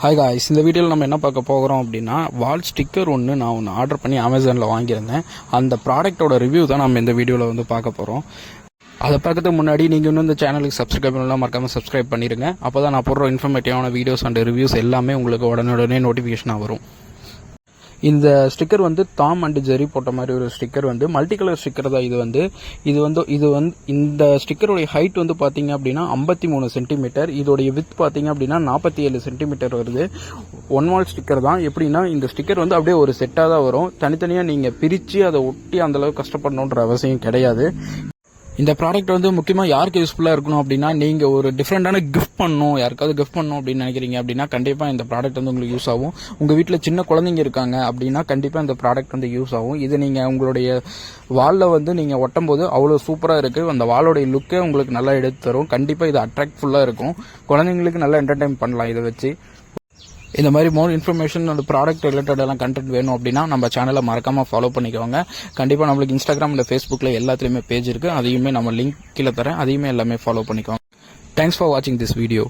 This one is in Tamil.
ஹாய் காய்ஸ், இந்த வீடியோவில் நம்ம என்ன பார்க்க போகிறோம் அப்படின்னா வால் ஸ்டிக்கர் நான் ஆர்டர் பண்ணி அமேசானில் வாங்கியிருந்தேன். அந்த ப்ராடக்ட்டோட ரிவ்யூ தான் நம்ம இந்த வீடியோவில் பார்க்க போகிறோம். அதை பார்க்கறதுக்கு முன்னாடி நீங்கள் இன்னும் இந்த சேனலுக்கு சப்ஸ்கிரைப் பண்ணலாம், மறக்காமல் சப்ஸ்கிரைப் பண்ணிடுங்க. அப்போ தான் நான் போடுற இன்ஃபர்மேட்டிவான வீடியோஸ் அண்ட் ரிவ்யூஸ் எல்லாமே உங்களுக்கு உடனே நோட்டிஃபிகேஷனாக வரும். இந்த ஸ்டிக்கர் டாம் அண்ட் ஜெரி போட்ட மாதிரி ஒரு ஸ்டிக்கர் மல்டி கலர் ஸ்டிக்கர் தான். இந்த ஸ்டிக்கருடைய ஹைட் பார்த்தீங்க அப்படின்னா 53 சென்டிமீட்டர். இதோடைய வித் பார்த்தீங்க அப்படின்னா 47 சென்டிமீட்டர் வருது. ஒன் வால் ஸ்டிக்கர் தான். எப்படின்னா இந்த ஸ்டிக்கர் அப்படியே ஒரு செட்டாக தான் வரும். தனித்தனியாக நீங்கள் பிரித்து அதை ஒட்டி அந்தளவுக்கு கஷ்டப்படணுன்ற அவசியம் கிடையாது. இந்த ப்ராடக்ட் முக்கியமாக யாருக்கு யூஸ்ஃபுல்லாக இருக்கணும் அப்படின்னா, நீங்கள் ஒரு டிஃப்ரெண்டான கிஃப்ட் பண்ணணும், யாருக்காவது கிஃப்ட் பண்ணணும் அப்படின்னு நினைக்கிறீங்க அப்படின்னா கண்டிப்பாக இந்த ப்ராடக்ட் உங்களுக்கு யூஸ் ஆகும். உங்கள் வீட்டில் சின்ன குழந்தைங்க இருக்காங்க அப்படின்னா கண்டிப்பாக இந்த ப்ராடக்ட் யூஸ் ஆகும். இது நீங்கள் உங்களுடைய வாலில் நீங்கள் ஒட்டும் போது அவ்வளோ சூப்பராக இருக்குது. அந்த வாலோடைய லுக்கே உங்களுக்கு நல்லா எடுத்து தரும். கண்டிப்பாக இது அட்ராக்ட்ஃபுல்லாக இருக்கும். குழந்தைங்களுக்கு நல்லா என்டர்டைன் பண்ணலாம் இதை வச்சு. இந்த மாதிரி மோர் இன்ஃபர்மேஷன் அந்த ப்ராடக்ட் ரிலேட்டட் கண்டென்ட் வேணும் அப்படின்னா நம்ம சேனலை மறக்காமல் ஃபாலோ பண்ணிக்கோங்க. கண்டிப்பாக நம்மளுக்கு இன்ஸ்டாகிராம் இல்லை ஃபேஸ்புக்கில் எல்லாத்துலேயுமே பேஜ் இருக்குது. அதையுமே நம்ம லிங்க் கீழே தரேன். அதையுமே எல்லாமே ஃபாலோ பண்ணிக்கோங்க. தேங்க்ஸ் ஃபார் வாட்சிங் திஸ் வீடியோ.